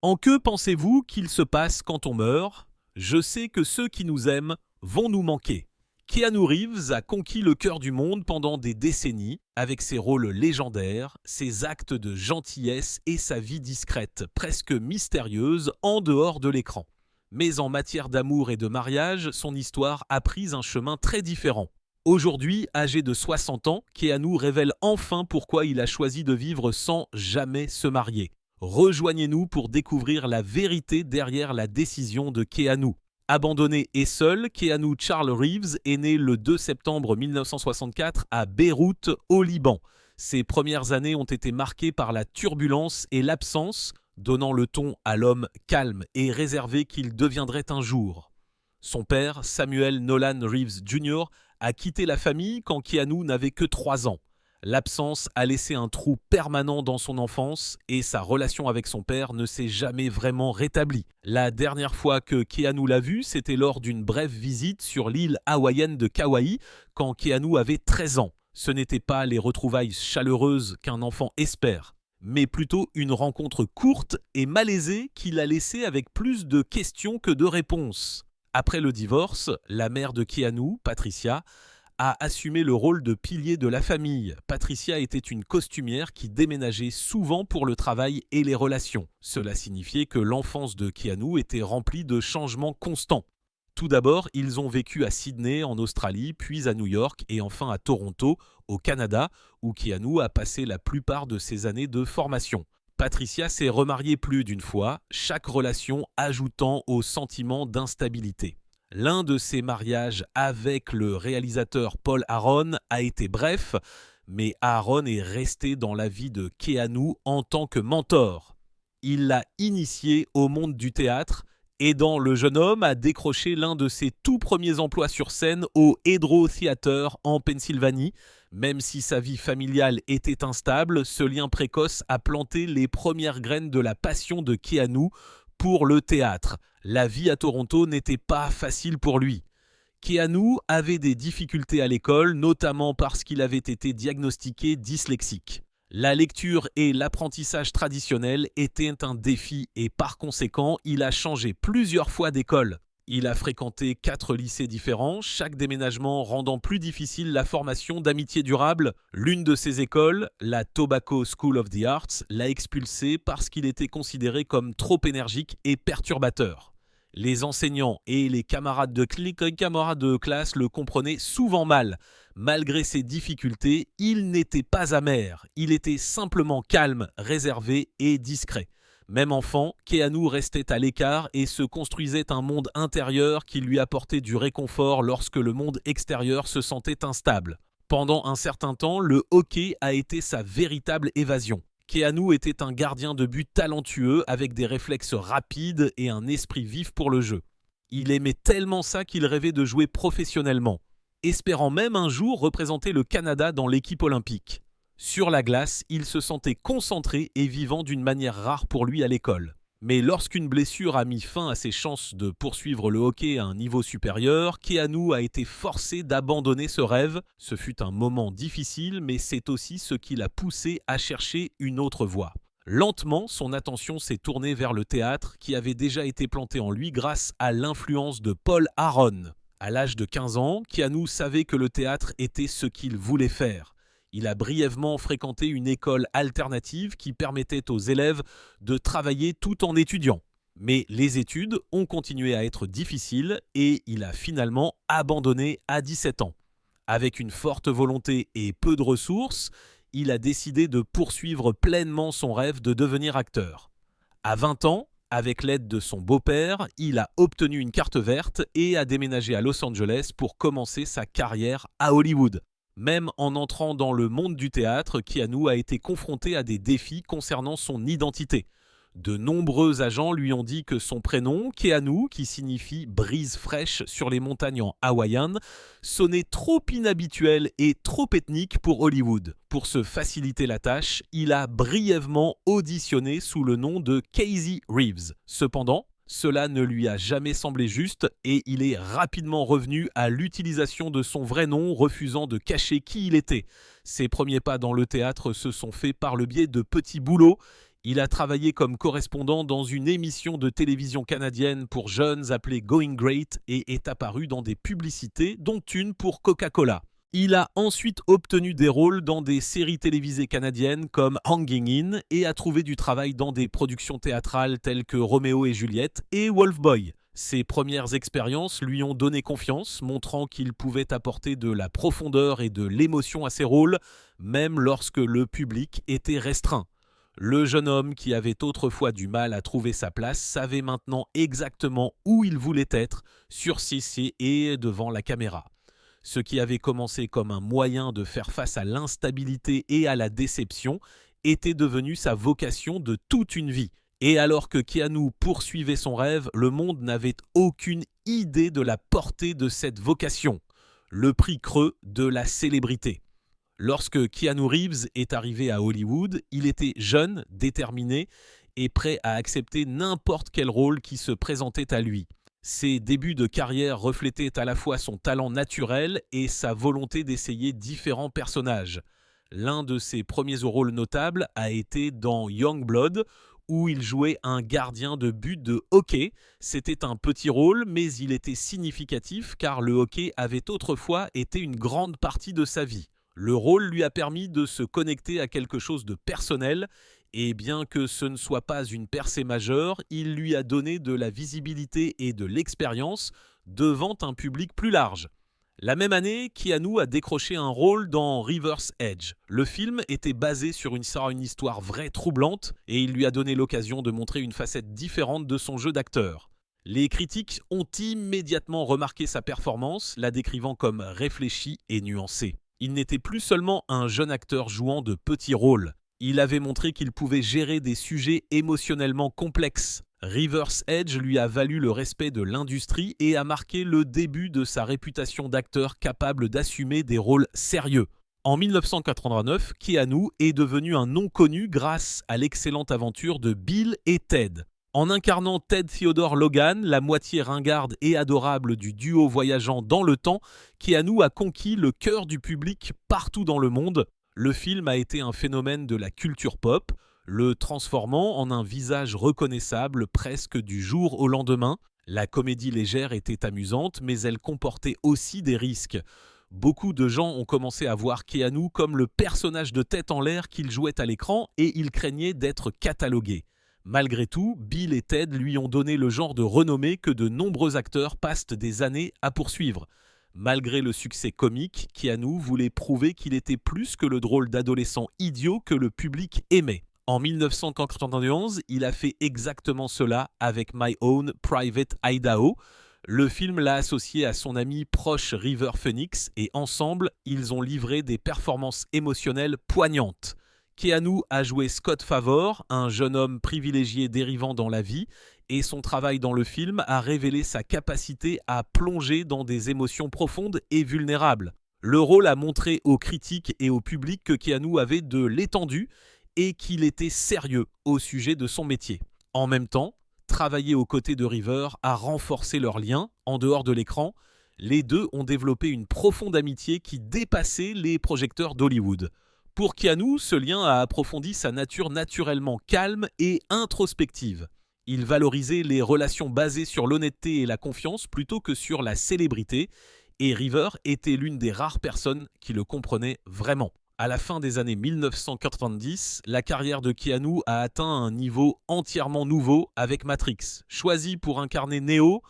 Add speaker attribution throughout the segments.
Speaker 1: En que pensez-vous qu'il se passe quand on meurt? Je sais que ceux qui nous aiment vont nous manquer. Keanu Reeves a conquis le cœur du monde pendant des décennies avec ses rôles légendaires, ses actes de gentillesse et sa vie discrète, presque mystérieuse en dehors de l'écran. Mais en matière d'amour et de mariage, son histoire a pris un chemin très différent. Aujourd'hui, âgé de 60 ans, Keanu révèle enfin pourquoi il a choisi de vivre sans jamais se marier. Rejoignez-nous pour découvrir la vérité derrière la décision de Keanu. Abandonné et seul, Keanu Charles Reeves est né le 2 septembre 1964 à Beyrouth, au Liban. Ses premières années ont été marquées par la turbulence et l'absence, donnant le ton à l'homme calme et réservé qu'il deviendrait un jour. Son père, Samuel Nolan Reeves Jr., a quitté la famille quand Keanu n'avait que 3 ans. L'absence a laissé un trou permanent dans son enfance et sa relation avec son père ne s'est jamais vraiment rétablie. La dernière fois que Keanu l'a vu, c'était lors d'une brève visite sur l'île hawaïenne de Kauai quand Keanu avait 13 ans. Ce n'était pas les retrouvailles chaleureuses qu'un enfant espère, mais plutôt une rencontre courte et malaisée qui l'a laissé avec plus de questions que de réponses. Après le divorce, la mère de Keanu, Patricia, a assumé le rôle de pilier de la famille. Patricia était une costumière qui déménageait souvent pour le travail et les relations. Cela signifiait que l'enfance de Keanu était remplie de changements constants. Tout d'abord, ils ont vécu à Sydney en Australie, puis à New York et enfin à Toronto, au Canada, où Keanu a passé la plupart de ses années de formation. Patricia s'est remariée plus d'une fois, chaque relation ajoutant au sentiment d'instabilité. L'un de ses mariages avec le réalisateur Paul Aaron a été bref, mais Aaron est resté dans la vie de Keanu en tant que mentor. Il l'a initié au monde du théâtre, aidant le jeune homme à décrocher l'un de ses tout premiers emplois sur scène au Hedro Theater en Pennsylvanie. Même si sa vie familiale était instable, ce lien précoce a planté les premières graines de la passion de Keanu pour le théâtre. La vie à Toronto n'était pas facile pour lui. Keanu avait des difficultés à l'école, notamment parce qu'il avait été diagnostiqué dyslexique. La lecture et l'apprentissage traditionnel étaient un défi et par conséquent, il a changé plusieurs fois d'école. Il a fréquenté 4 lycées différents, chaque déménagement rendant plus difficile la formation d'amitié durable. L'une de ces écoles, la Tobacco School of the Arts, l'a expulsé parce qu'il était considéré comme trop énergique et perturbateur. Les enseignants et les camarades de classe le comprenaient souvent mal. Malgré ses difficultés, il n'était pas amer, il était simplement calme, réservé et discret. Même enfant, Keanu restait à l'écart et se construisait un monde intérieur qui lui apportait du réconfort lorsque le monde extérieur se sentait instable. Pendant un certain temps, le hockey a été sa véritable évasion. Keanu était un gardien de but talentueux avec des réflexes rapides et un esprit vif pour le jeu. Il aimait tellement ça qu'il rêvait de jouer professionnellement, espérant même un jour représenter le Canada dans l'équipe olympique. Sur la glace, il se sentait concentré et vivant d'une manière rare pour lui à l'école. Mais lorsqu'une blessure a mis fin à ses chances de poursuivre le hockey à un niveau supérieur, Keanu a été forcé d'abandonner ce rêve. Ce fut un moment difficile, mais c'est aussi ce qui l'a poussé à chercher une autre voie. Lentement, son attention s'est tournée vers le théâtre qui avait déjà été planté en lui grâce à l'influence de Paul Aaron. À l'âge de 15 ans, Keanu savait que le théâtre était ce qu'il voulait faire. Il a brièvement fréquenté une école alternative qui permettait aux élèves de travailler tout en étudiant. Mais les études ont continué à être difficiles et il a finalement abandonné à 17 ans. Avec une forte volonté et peu de ressources, il a décidé de poursuivre pleinement son rêve de devenir acteur. À 20 ans, avec l'aide de son beau-père, il a obtenu une carte verte et a déménagé à Los Angeles pour commencer sa carrière à Hollywood. Même en entrant dans le monde du théâtre, Keanu a été confronté à des défis concernant son identité. De nombreux agents lui ont dit que son prénom, Keanu, qui signifie brise fraîche sur les montagnes en hawaïen, sonnait trop inhabituel et trop ethnique pour Hollywood. Pour se faciliter la tâche, il a brièvement auditionné sous le nom de Casey Reeves. Cependant, cela ne lui a jamais semblé juste et il est rapidement revenu à l'utilisation de son vrai nom, refusant de cacher qui il était. Ses premiers pas dans le théâtre se sont faits par le biais de petits boulots. Il a travaillé comme correspondant dans une émission de télévision canadienne pour jeunes appelée Going Great et est apparu dans des publicités, dont une pour Coca-Cola. Il a ensuite obtenu des rôles dans des séries télévisées canadiennes comme Hanging In et a trouvé du travail dans des productions théâtrales telles que Roméo et Juliette et Wolf Boy. Ses premières expériences lui ont donné confiance, montrant qu'il pouvait apporter de la profondeur et de l'émotion à ses rôles, même lorsque le public était restreint. Le jeune homme qui avait autrefois du mal à trouver sa place savait maintenant exactement où il voulait être, sur CC et devant la caméra. Ce qui avait commencé comme un moyen de faire face à l'instabilité et à la déception était devenu sa vocation de toute une vie. Et alors que Keanu poursuivait son rêve, le monde n'avait aucune idée de la portée de cette vocation, le prix creux de la célébrité. Lorsque Keanu Reeves est arrivé à Hollywood, il était jeune, déterminé et prêt à accepter n'importe quel rôle qui se présentait à lui. Ses débuts de carrière reflétaient à la fois son talent naturel et sa volonté d'essayer différents personnages. L'un de ses premiers rôles notables a été dans Youngblood, où il jouait un gardien de but de hockey. C'était un petit rôle, mais il était significatif car le hockey avait autrefois été une grande partie de sa vie. Le rôle lui a permis de se connecter à quelque chose de personnel, et bien que ce ne soit pas une percée majeure, il lui a donné de la visibilité et de l'expérience devant un public plus large. La même année, Keanu a décroché un rôle dans River's Edge. Le film était basé sur une histoire vraie troublante et il lui a donné l'occasion de montrer une facette différente de son jeu d'acteur. Les critiques ont immédiatement remarqué sa performance, la décrivant comme réfléchie et nuancée. Il n'était plus seulement un jeune acteur jouant de petits rôles. Il avait montré qu'il pouvait gérer des sujets émotionnellement complexes. River's Edge lui a valu le respect de l'industrie et a marqué le début de sa réputation d'acteur capable d'assumer des rôles sérieux. En 1989, Keanu est devenu un nom connu grâce à l'excellente aventure de Bill et Ted. En incarnant Ted Theodore Logan, la moitié ringarde et adorable du duo voyageant dans le temps, Keanu a conquis le cœur du public partout dans le monde. Le film a été un phénomène de la culture pop, le transformant en un visage reconnaissable presque du jour au lendemain. La comédie légère était amusante, mais elle comportait aussi des risques. Beaucoup de gens ont commencé à voir Keanu comme le personnage de tête en l'air qu'il jouait à l'écran et ils craignaient d'être catalogués. Malgré tout, Bill et Ted lui ont donné le genre de renommée que de nombreux acteurs passent des années à poursuivre. Malgré le succès comique, Keanu voulait prouver qu'il était plus que le drôle d'adolescent idiot que le public aimait. En 1991, il a fait exactement cela avec My Own Private Idaho. Le film l'a associé à son ami proche River Phoenix et ensemble, ils ont livré des performances émotionnelles poignantes. Keanu a joué Scott Favor, un jeune homme privilégié dérivant dans la vie, et son travail dans le film a révélé sa capacité à plonger dans des émotions profondes et vulnérables. Le rôle a montré aux critiques et au public que Keanu avait de l'étendue et qu'il était sérieux au sujet de son métier. En même temps, travailler aux côtés de River a renforcé leur lien en dehors de l'écran. Les deux ont développé une profonde amitié qui dépassait les projecteurs d'Hollywood. Pour Keanu, ce lien a approfondi sa nature naturellement calme et introspective. Il valorisait les relations basées sur l'honnêteté et la confiance plutôt que sur la célébrité, et River était l'une des rares personnes qui le comprenaient vraiment. À la fin des années 1990, la carrière de Keanu a atteint un niveau entièrement nouveau avec Matrix. Choisi pour incarner Neo,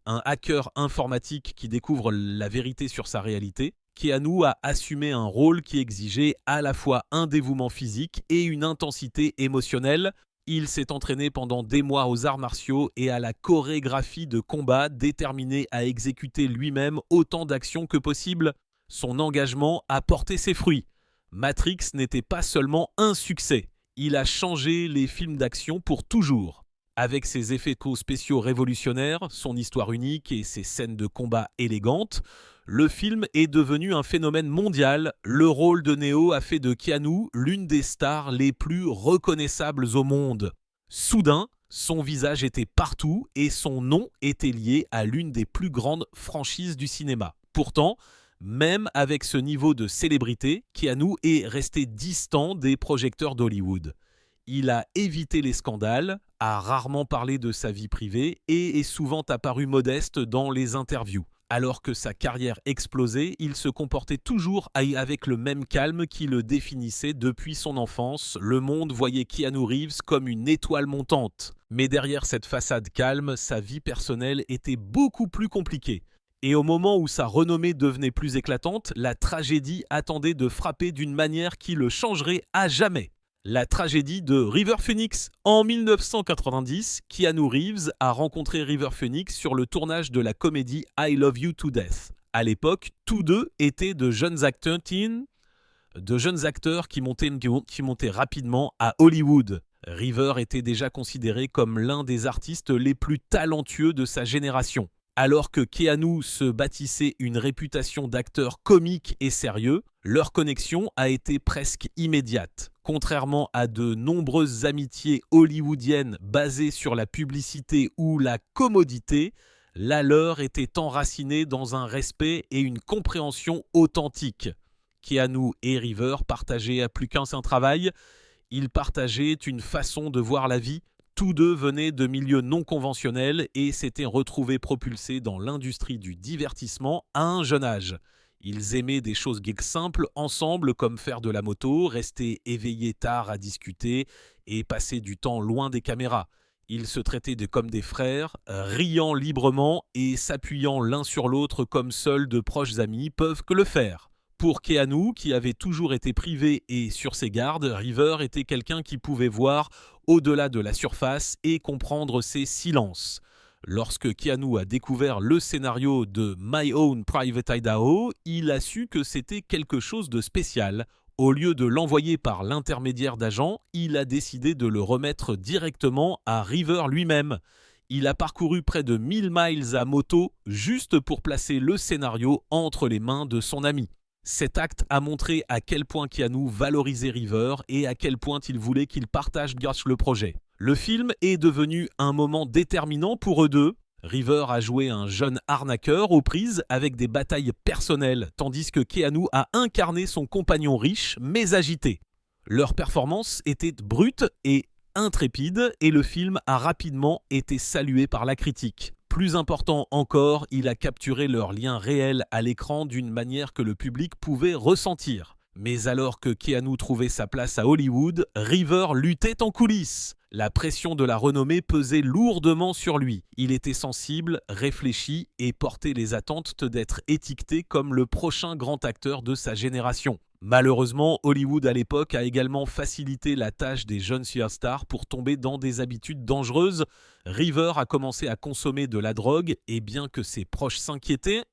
Speaker 1: un hacker informatique qui découvre la vérité sur sa réalité, Keanu a assumé un rôle qui exigeait à la fois un dévouement physique et une intensité émotionnelle. Il s'est entraîné pendant des mois aux arts martiaux et à la chorégraphie de combat, déterminé à exécuter lui-même autant d'actions que possible. Son engagement a porté ses fruits. Matrix n'était pas seulement un succès, il a changé les films d'action pour toujours. Avec ses effets spéciaux révolutionnaires, son histoire unique et ses scènes de combat élégantes, le film est devenu un phénomène mondial. Le rôle de Neo a fait de Keanu l'une des stars les plus reconnaissables au monde. Soudain, son visage était partout et son nom était lié à l'une des plus grandes franchises du cinéma. Pourtant, même avec ce niveau de célébrité, Keanu est resté distant des projecteurs d'Hollywood. Il a évité les scandales, a rarement parlé de sa vie privée et est souvent apparu modeste dans les interviews. Alors que sa carrière explosait, il se comportait toujours avec le même calme qui le définissait depuis son enfance. Le monde voyait Keanu Reeves comme une étoile montante. Mais derrière cette façade calme, sa vie personnelle était beaucoup plus compliquée. Et au moment où sa renommée devenait plus éclatante, la tragédie attendait de frapper d'une manière qui le changerait à jamais. La tragédie de River Phoenix. En 1990, Keanu Reeves a rencontré River Phoenix sur le tournage de la comédie I Love You to Death. À l'époque, tous deux étaient de jeunes acteurs qui montaient rapidement à Hollywood. River était déjà considéré comme l'un des artistes les plus talentueux de sa génération. Alors que Keanu se bâtissait une réputation d'acteur comique et sérieux, leur connexion a été presque immédiate. Contrairement à de nombreuses amitiés hollywoodiennes basées sur la publicité ou la commodité, la leur était enracinée dans un respect et une compréhension authentique. Keanu et River partageaient plus qu'un seul travail, ils partageaient une façon de voir la vie. Tous deux venaient de milieux non conventionnels et s'étaient retrouvés propulsés dans l'industrie du divertissement à un jeune âge. Ils aimaient des choses geeks simples ensemble comme faire de la moto, rester éveillés tard à discuter et passer du temps loin des caméras. Ils se traitaient comme des frères, riant librement et s'appuyant l'un sur l'autre comme seuls de proches amis peuvent que le faire. Pour Keanu, qui avait toujours été privé et sur ses gardes, River était quelqu'un qui pouvait voir au-delà de la surface et comprendre ses silences. Lorsque Keanu a découvert le scénario de My Own Private Idaho, il a su que c'était quelque chose de spécial. Au lieu de l'envoyer par l'intermédiaire d'agents, il a décidé de le remettre directement à River lui-même. Il a parcouru près de 1000 miles à moto juste pour placer le scénario entre les mains de son ami. Cet acte a montré à quel point Keanu valorisait River et à quel point il voulait qu'il partage le projet. Le film est devenu un moment déterminant pour eux deux. River a joué un jeune arnaqueur aux prises avec des batailles personnelles, tandis que Keanu a incarné son compagnon riche mais agité. Leur performance était brute et intrépide et le film a rapidement été salué par la critique. Plus important encore, il a capturé leur lien réel à l'écran d'une manière que le public pouvait ressentir. Mais alors que Keanu trouvait sa place à Hollywood, River luttait en coulisses. La pression de la renommée pesait lourdement sur lui. Il était sensible, réfléchi et portait les attentes d'être étiqueté comme le prochain grand acteur de sa génération. Malheureusement, Hollywood à l'époque a également facilité la tâche des jeunes superstars pour tomber dans des habitudes dangereuses. River a commencé à consommer de la drogue et bien que ses proches s'inquiétaient,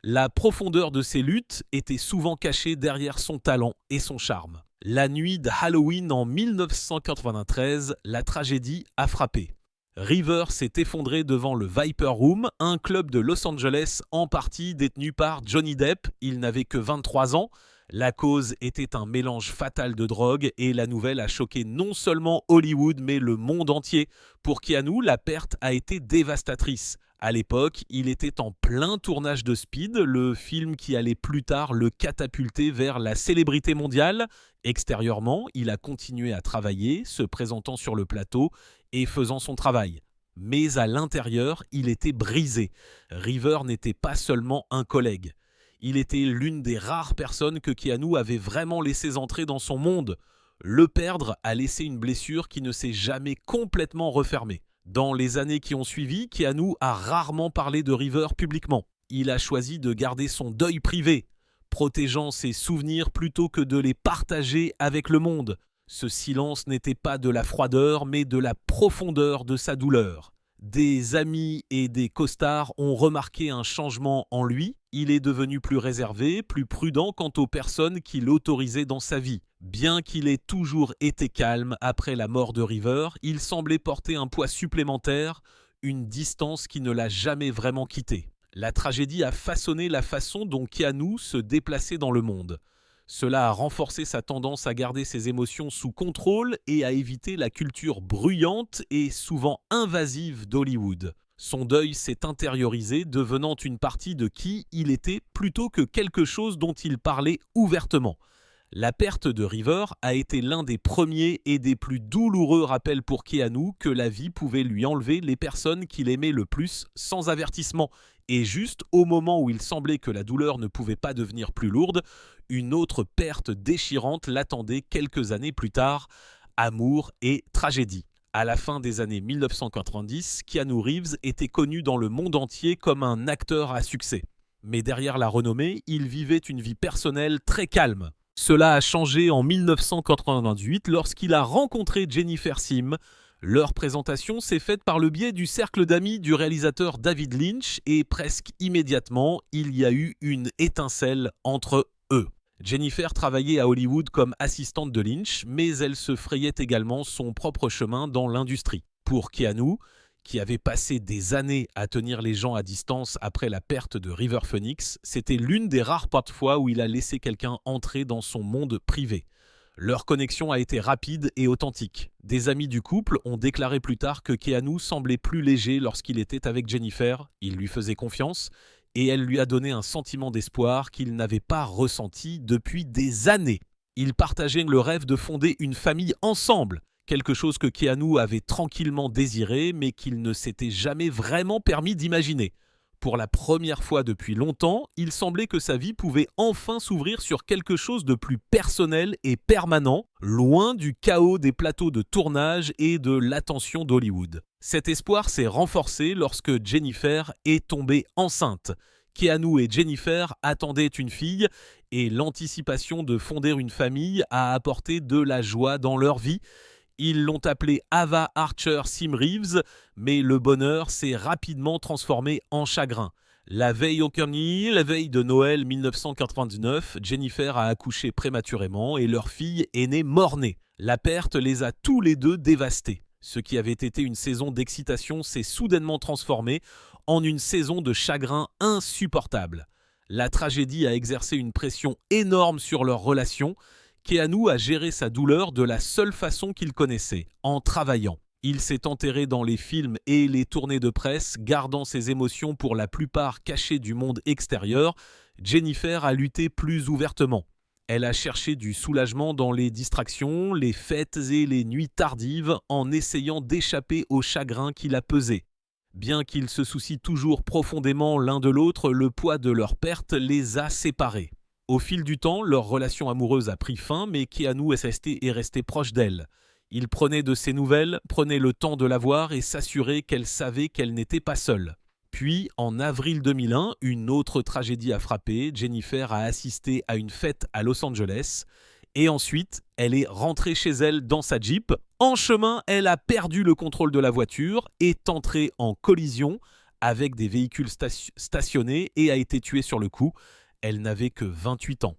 Speaker 1: la profondeur de ses luttes était souvent cachée derrière son talent et son charme. La nuit de Halloween en 1993, la tragédie a frappé. River s'est effondré devant le Viper Room, un club de Los Angeles en partie détenu par Johnny Depp. Il n'avait que 23 ans. La cause était un mélange fatal de drogue et la nouvelle a choqué non seulement Hollywood mais le monde entier. Pour Keanu, la perte a été dévastatrice. À l'époque, il était en plein tournage de Speed, le film qui allait plus tard le catapulter vers la célébrité mondiale. Extérieurement, il a continué à travailler, se présentant sur le plateau et faisant son travail. Mais à l'intérieur, il était brisé. River n'était pas seulement un collègue. Il était l'une des rares personnes que Keanu avait vraiment laissé entrer dans son monde. Le perdre a laissé une blessure qui ne s'est jamais complètement refermée. Dans les années qui ont suivi, Keanu a rarement parlé de River publiquement. Il a choisi de garder son deuil privé, protégeant ses souvenirs plutôt que de les partager avec le monde. Ce silence n'était pas de la froideur, mais de la profondeur de sa douleur. Des amis et des costards ont remarqué un changement en lui. Il est devenu plus réservé, plus prudent quant aux personnes qu'il autorisait dans sa vie. Bien qu'il ait toujours été calme après la mort de River, il semblait porter un poids supplémentaire, une distance qui ne l'a jamais vraiment quitté. La tragédie a façonné la façon dont Keanu se déplaçait dans le monde. Cela a renforcé sa tendance à garder ses émotions sous contrôle et à éviter la culture bruyante et souvent invasive d'Hollywood. Son deuil s'est intériorisé, devenant une partie de qui il était plutôt que quelque chose dont il parlait ouvertement. La perte de River a été l'un des premiers et des plus douloureux rappels pour Keanu que la vie pouvait lui enlever les personnes qu'il aimait le plus sans avertissement. Et juste au moment où il semblait que la douleur ne pouvait pas devenir plus lourde, une autre perte déchirante l'attendait quelques années plus tard, amour et tragédie. À la fin des années 1990, Keanu Reeves était connu dans le monde entier comme un acteur à succès. Mais derrière la renommée, il vivait une vie personnelle très calme. Cela a changé en 1998 lorsqu'il a rencontré Jennifer Sim. Leur présentation s'est faite par le biais du cercle d'amis du réalisateur David Lynch et presque immédiatement, il y a eu une étincelle entre eux. Jennifer travaillait à Hollywood comme assistante de Lynch, mais elle se frayait également son propre chemin dans l'industrie. Pour Keanu, qui avait passé des années à tenir les gens à distance après la perte de River Phoenix, c'était l'une des rares fois où il a laissé quelqu'un entrer dans son monde privé. Leur connexion a été rapide et authentique. Des amis du couple ont déclaré plus tard que Keanu semblait plus léger lorsqu'il était avec Jennifer, il lui faisait confiance, et elle lui a donné un sentiment d'espoir qu'il n'avait pas ressenti depuis des années. Ils partageaient le rêve de fonder une famille ensemble, quelque chose que Keanu avait tranquillement désiré, mais qu'il ne s'était jamais vraiment permis d'imaginer. Pour la première fois depuis longtemps, il semblait que sa vie pouvait enfin s'ouvrir sur quelque chose de plus personnel et permanent, loin du chaos des plateaux de tournage et de l'attention d'Hollywood. Cet espoir s'est renforcé lorsque Jennifer est tombée enceinte. Keanu et Jennifer attendaient une fille et l'anticipation de fonder une famille a apporté de la joie dans leur vie. Ils l'ont appelée Ava Archer Sim Reeves, mais le bonheur s'est rapidement transformé en chagrin. La veille de Noël 1999, Jennifer a accouché prématurément et leur fille est née mort-née. La perte les a tous les deux dévastés. Ce qui avait été une saison d'excitation s'est soudainement transformé en une saison de chagrin insupportable. La tragédie a exercé une pression énorme sur leur relation. Keanu a géré sa douleur de la seule façon qu'il connaissait, en travaillant. Il s'est enterré dans les films et les tournées de presse, gardant ses émotions pour la plupart cachées du monde extérieur. Jennifer a lutté plus ouvertement. Elle a cherché du soulagement dans les distractions, les fêtes et les nuits tardives en essayant d'échapper au chagrin qui la pesait. Bien qu'ils se soucient toujours profondément l'un de l'autre, le poids de leur perte les a séparés. Au fil du temps, leur relation amoureuse a pris fin, mais Keanu est resté proche d'elle. Il prenait de ses nouvelles, prenait le temps de la voir et s'assurait qu'elle savait qu'elle n'était pas seule. Puis, en avril 2001, une autre tragédie a frappé. Jennifer a assisté à une fête à Los Angeles. Et ensuite, elle est rentrée chez elle dans sa Jeep. En chemin, elle a perdu le contrôle de la voiture, est entrée en collision avec des véhicules stationnés et a été tuée sur le coup. Elle n'avait que 28 ans.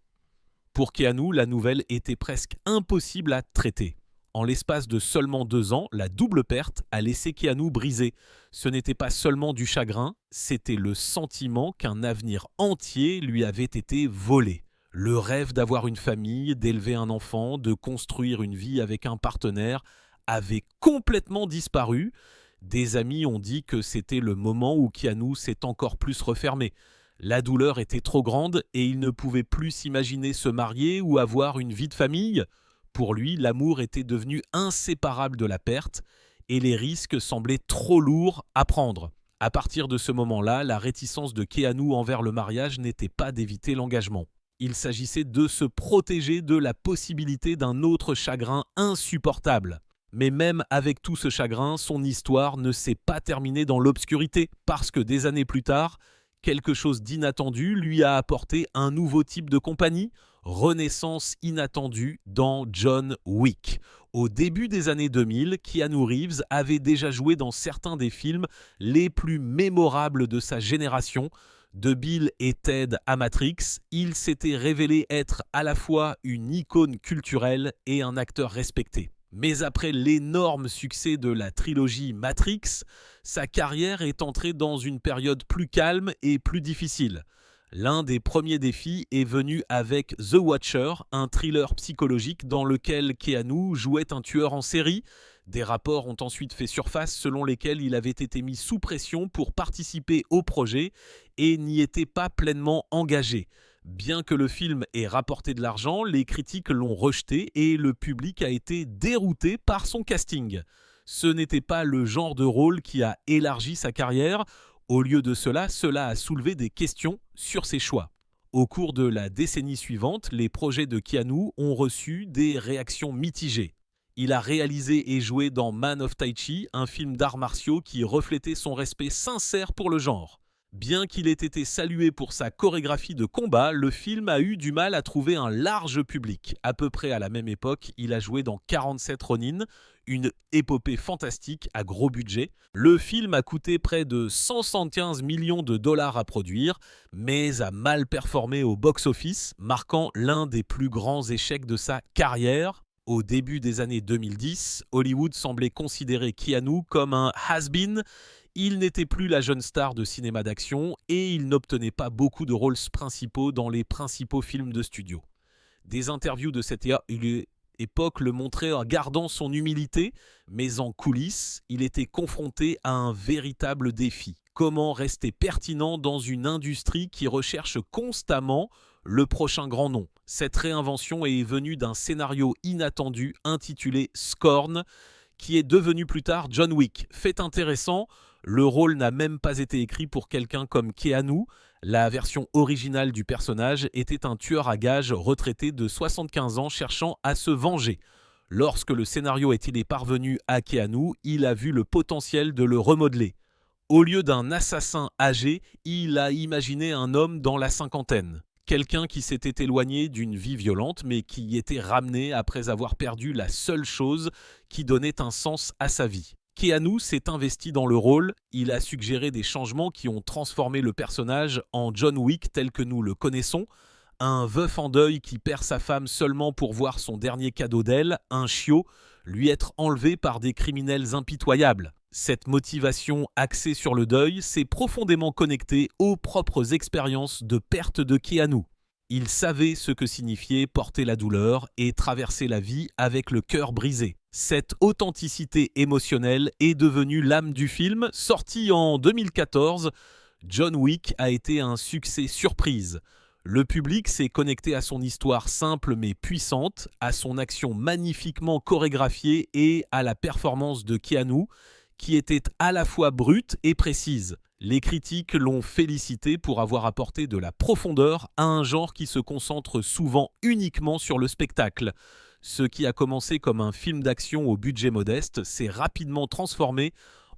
Speaker 1: Pour Keanu, la nouvelle était presque impossible à traiter. En l'espace de seulement 2 ans, la double perte a laissé Keanu brisé. Ce n'était pas seulement du chagrin, c'était le sentiment qu'un avenir entier lui avait été volé. Le rêve d'avoir une famille, d'élever un enfant, de construire une vie avec un partenaire avait complètement disparu. Des amis ont dit que c'était le moment où Keanu s'est encore plus refermé. La douleur était trop grande et il ne pouvait plus s'imaginer se marier ou avoir une vie de famille. Pour lui, l'amour était devenu inséparable de la perte et les risques semblaient trop lourds à prendre. À partir de ce moment-là, la réticence de Keanu envers le mariage n'était pas d'éviter l'engagement. Il s'agissait de se protéger de la possibilité d'un autre chagrin insupportable. Mais même avec tout ce chagrin, son histoire ne s'est pas terminée dans l'obscurité parce que des années plus tard, quelque chose d'inattendu lui a apporté un nouveau type de compagnie, renaissance inattendue dans John Wick. Au début des années 2000, Keanu Reeves avait déjà joué dans certains des films les plus mémorables de sa génération. De Bill et Ted à Matrix, il s'était révélé être à la fois une icône culturelle et un acteur respecté. Mais après l'énorme succès de la trilogie Matrix, sa carrière est entrée dans une période plus calme et plus difficile. L'un des premiers défis est venu avec The Watcher, un thriller psychologique dans lequel Keanu jouait un tueur en série. Des rapports ont ensuite fait surface selon lesquels il avait été mis sous pression pour participer au projet et n'y était pas pleinement engagé. Bien que le film ait rapporté de l'argent, les critiques l'ont rejeté et le public a été dérouté par son casting. Ce n'était pas le genre de rôle qui a élargi sa carrière. Au lieu de cela, cela a soulevé des questions sur ses choix. Au cours de la décennie suivante, les projets de Keanu ont reçu des réactions mitigées. Il a réalisé et joué dans Man of Tai Chi, un film d'arts martiaux qui reflétait son respect sincère pour le genre. Bien qu'il ait été salué pour sa chorégraphie de combat, le film a eu du mal à trouver un large public. À peu près à la même époque, il a joué dans 47 Ronin, une épopée fantastique à gros budget. Le film a coûté près de 175 millions de dollars à produire, mais a mal performé au box-office, marquant l'un des plus grands échecs de sa carrière. Au début des années 2010, Hollywood semblait considérer Keanu comme un has-been. Il n'était plus la jeune star de cinéma d'action et il n'obtenait pas beaucoup de rôles principaux dans les principaux films de studio. Des interviews de cette époque le montraient en gardant son humilité, mais en coulisses, il était confronté à un véritable défi. Comment rester pertinent dans une industrie qui recherche constamment le prochain grand nom? Cette réinvention est venue d'un scénario inattendu intitulé Scorn, qui est devenu plus tard John Wick. Fait intéressant, le rôle n'a même pas été écrit pour quelqu'un comme Keanu. La version originale du personnage était un tueur à gages retraité de 75 ans cherchant à se venger. Lorsque le scénario est parvenu à Keanu, il a vu le potentiel de le remodeler. Au lieu d'un assassin âgé, il a imaginé un homme dans la cinquantaine. Quelqu'un qui s'était éloigné d'une vie violente, mais qui y était ramené après avoir perdu la seule chose qui donnait un sens à sa vie. Keanu s'est investi dans le rôle, il a suggéré des changements qui ont transformé le personnage en John Wick tel que nous le connaissons. Un veuf en deuil qui perd sa femme seulement pour voir son dernier cadeau d'elle, un chiot, lui être enlevé par des criminels impitoyables. Cette motivation axée sur le deuil s'est profondément connectée aux propres expériences de perte de Keanu. Il savait ce que signifiait porter la douleur et traverser la vie avec le cœur brisé. Cette authenticité émotionnelle est devenue l'âme du film. Sorti en 2014, John Wick a été un succès surprise. Le public s'est connecté à son histoire simple mais puissante, à son action magnifiquement chorégraphiée et à la performance de Keanu, qui était à la fois brute et précise. Les critiques l'ont félicité pour avoir apporté de la profondeur à un genre qui se concentre souvent uniquement sur le spectacle. Ce qui a commencé comme un film d'action au budget modeste s'est rapidement transformé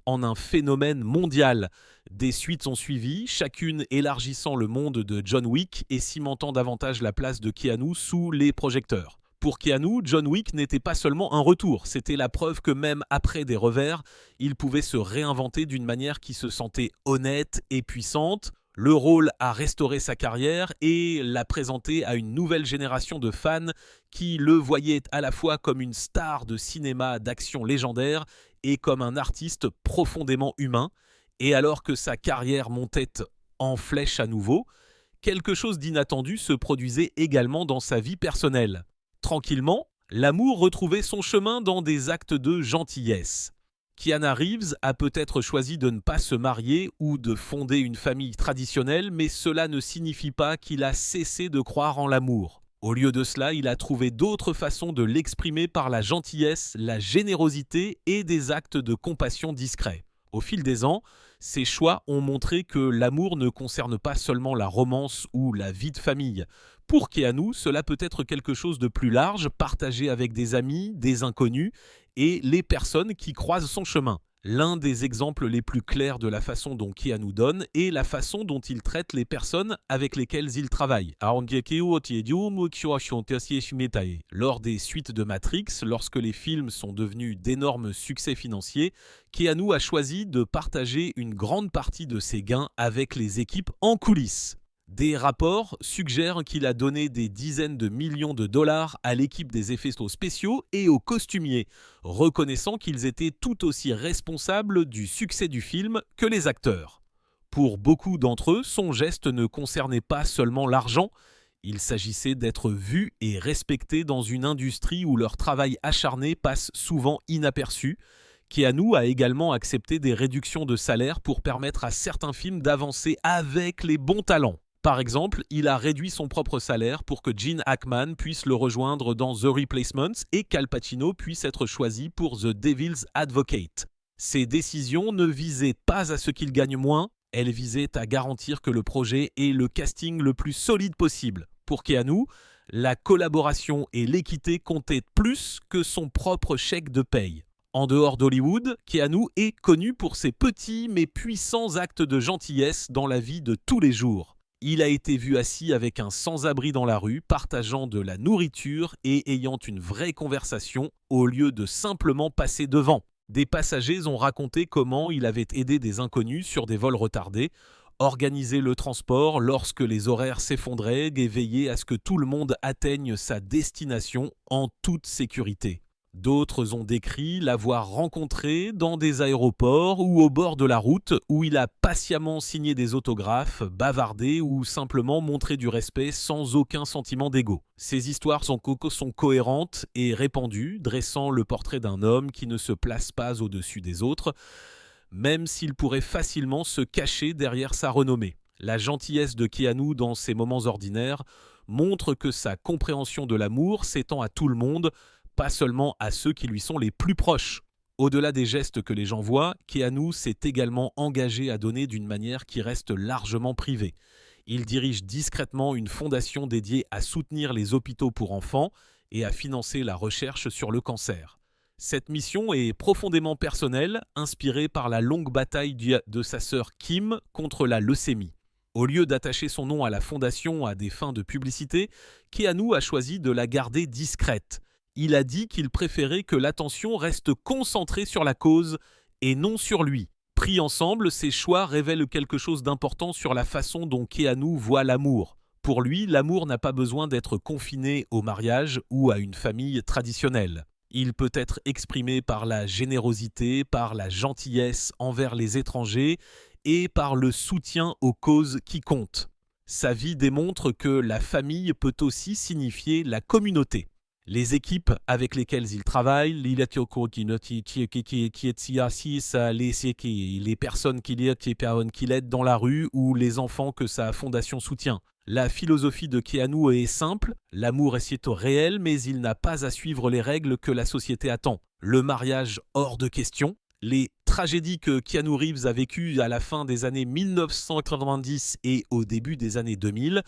Speaker 1: en un phénomène mondial. Des suites ont suivi, chacune élargissant le monde de John Wick et cimentant davantage la place de Keanu sous les projecteurs. Pour Keanu, John Wick n'était pas seulement un retour, c'était la preuve que même après des revers, il pouvait se réinventer d'une manière qui se sentait honnête et puissante. Le rôle a restauré sa carrière et l'a présenté à une nouvelle génération de fans qui le voyaient à la fois comme une star de cinéma d'action légendaire et comme un artiste profondément humain. Et alors que sa carrière montait en flèche à nouveau, quelque chose d'inattendu se produisait également dans sa vie personnelle. Tranquillement, l'amour retrouvait son chemin dans des actes de gentillesse. Keanu Reeves a peut-être choisi de ne pas se marier ou de fonder une famille traditionnelle, mais cela ne signifie pas qu'il a cessé de croire en l'amour. Au lieu de cela, il a trouvé d'autres façons de l'exprimer par la gentillesse, la générosité et des actes de compassion discrets. Au fil des ans, ces choix ont montré que l'amour ne concerne pas seulement la romance ou la vie de famille. Pour Keanu, cela peut être quelque chose de plus large, partagé avec des amis, des inconnus et les personnes qui croisent son chemin. L'un des exemples les plus clairs de la façon dont Keanu donne est la façon dont il traite les personnes avec lesquelles il travaille. Lors des suites de Matrix, lorsque les films sont devenus d'énormes succès financiers, Keanu a choisi de partager une grande partie de ses gains avec les équipes en coulisses. Des rapports suggèrent qu'il a donné des dizaines de millions de dollars à l'équipe des effets spéciaux et aux costumiers, reconnaissant qu'ils étaient tout aussi responsables du succès du film que les acteurs. Pour beaucoup d'entre eux, son geste ne concernait pas seulement l'argent, il s'agissait d'être vus et respectés dans une industrie où leur travail acharné passe souvent inaperçu. Keanu a également accepté des réductions de salaire pour permettre à certains films d'avancer avec les bons talents. Par exemple, il a réduit son propre salaire pour que Gene Hackman puisse le rejoindre dans The Replacements et qu'Al Pacino puisse être choisi pour The Devil's Advocate. Ces décisions ne visaient pas à ce qu'il gagne moins, elles visaient à garantir que le projet ait le casting le plus solide possible. Pour Keanu, la collaboration et l'équité comptaient plus que son propre chèque de paye. En dehors d'Hollywood, Keanu est connu pour ses petits mais puissants actes de gentillesse dans la vie de tous les jours. Il a été vu assis avec un sans-abri dans la rue, partageant de la nourriture et ayant une vraie conversation au lieu de simplement passer devant. Des passagers ont raconté comment il avait aidé des inconnus sur des vols retardés, organisé le transport lorsque les horaires s'effondraient et veillé à ce que tout le monde atteigne sa destination en toute sécurité. D'autres ont décrit l'avoir rencontré dans des aéroports ou au bord de la route où il a patiemment signé des autographes, bavardé ou simplement montré du respect sans aucun sentiment d'ego. Ces histoires sont cohérentes et répandues, dressant le portrait d'un homme qui ne se place pas au-dessus des autres, même s'il pourrait facilement se cacher derrière sa renommée. La gentillesse de Keanu dans ses moments ordinaires montre que sa compréhension de l'amour s'étend à tout le monde, pas seulement à ceux qui lui sont les plus proches. Au-delà des gestes que les gens voient, Keanu s'est également engagé à donner d'une manière qui reste largement privée. Il dirige discrètement une fondation dédiée à soutenir les hôpitaux pour enfants et à financer la recherche sur le cancer. Cette mission est profondément personnelle, inspirée par la longue bataille de sa sœur Kim contre la leucémie. Au lieu d'attacher son nom à la fondation à des fins de publicité, Keanu a choisi de la garder discrète. Il a dit qu'il préférait que l'attention reste concentrée sur la cause et non sur lui. Pris ensemble, ces choix révèlent quelque chose d'important sur la façon dont Keanu voit l'amour. Pour lui, l'amour n'a pas besoin d'être confiné au mariage ou à une famille traditionnelle. Il peut être exprimé par la générosité, par la gentillesse envers les étrangers et par le soutien aux causes qui comptent. Sa vie démontre que la famille peut aussi signifier la communauté. Les équipes avec lesquelles il travaille, les personnes qui l'aident dans la rue ou les enfants que sa fondation soutient. La philosophie de Keanu est simple, l'amour est réel mais il n'a pas à suivre les règles que la société attend. Le mariage hors de question, les tragédies que Keanu Reeves a vécues à la fin des années 1990 et au début des années 2000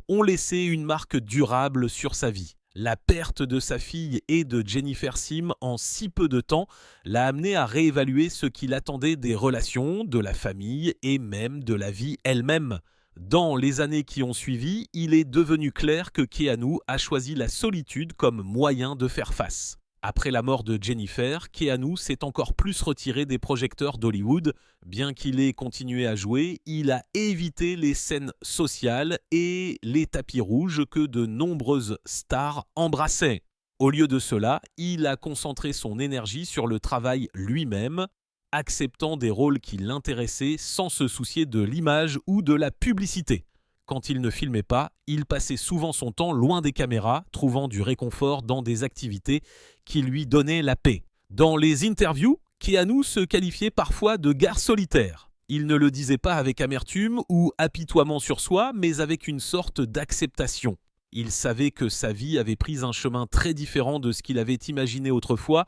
Speaker 1: ont laissé une marque durable sur sa vie. La perte de sa fille et de Jennifer Sim en si peu de temps l'a amené à réévaluer ce qu'il attendait des relations, de la famille et même de la vie elle-même. Dans les années qui ont suivi, il est devenu clair que Keanu a choisi la solitude comme moyen de faire face. Après la mort de Jennifer, Keanu s'est encore plus retiré des projecteurs d'Hollywood. Bien qu'il ait continué à jouer, il a évité les scènes sociales et les tapis rouges que de nombreuses stars embrassaient. Au lieu de cela, il a concentré son énergie sur le travail lui-même, acceptant des rôles qui l'intéressaient sans se soucier de l'image ou de la publicité. Quand il ne filmait pas, il passait souvent son temps loin des caméras, trouvant du réconfort dans des activités qui lui donnaient la paix. Dans les interviews, Keanu se qualifiait parfois de gars solitaire. Il ne le disait pas avec amertume ou apitoiement sur soi, mais avec une sorte d'acceptation. Il savait que sa vie avait pris un chemin très différent de ce qu'il avait imaginé autrefois,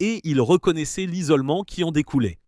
Speaker 1: et il reconnaissait l'isolement qui en découlait.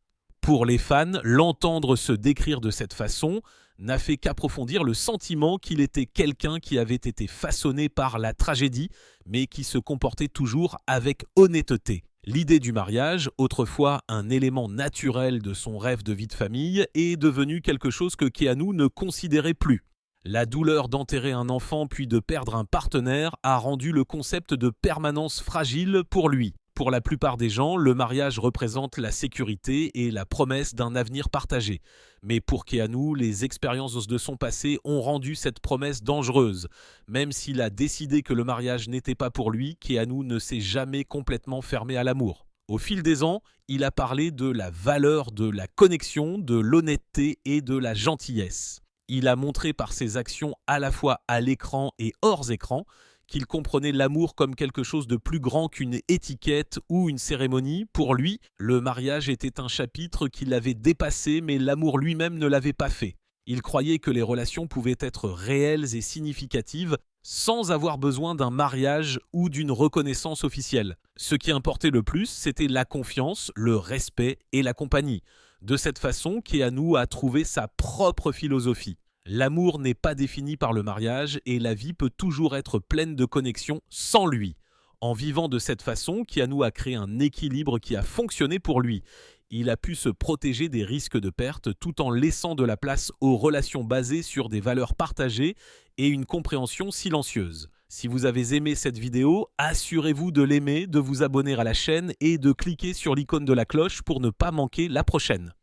Speaker 1: Pour les fans, l'entendre se décrire de cette façon n'a fait qu'approfondir le sentiment qu'il était quelqu'un qui avait été façonné par la tragédie, mais qui se comportait toujours avec honnêteté. L'idée du mariage, autrefois un élément naturel de son rêve de vie de famille, est devenue quelque chose que Keanu ne considérait plus. La douleur d'enterrer un enfant puis de perdre un partenaire a rendu le concept de permanence fragile pour lui. Pour la plupart des gens, le mariage représente la sécurité et la promesse d'un avenir partagé. Mais pour Keanu, les expériences de son passé ont rendu cette promesse dangereuse. Même s'il a décidé que le mariage n'était pas pour lui, Keanu ne s'est jamais complètement fermé à l'amour. Au fil des ans, il a parlé de la valeur de la connexion, de l'honnêteté et de la gentillesse. Il a montré par ses actions à la fois à l'écran et hors écran qu'il comprenait l'amour comme quelque chose de plus grand qu'une étiquette ou une cérémonie. Pour lui, le mariage était un chapitre qui l'avait dépassé, mais l'amour lui-même ne l'avait pas fait. Il croyait que les relations pouvaient être réelles et significatives sans avoir besoin d'un mariage ou d'une reconnaissance officielle. Ce qui importait le plus, c'était la confiance, le respect et la compagnie. De cette façon, Keanu a trouvé sa propre philosophie. L'amour n'est pas défini par le mariage et la vie peut toujours être pleine de connexions sans lui. En vivant de cette façon, Keanu a créé un équilibre qui a fonctionné pour lui. Il a pu se protéger des risques de perte tout en laissant de la place aux relations basées sur des valeurs partagées et une compréhension silencieuse. Si vous avez aimé cette vidéo, assurez-vous de l'aimer, de vous abonner à la chaîne et de cliquer sur l'icône de la cloche pour ne pas manquer la prochaine.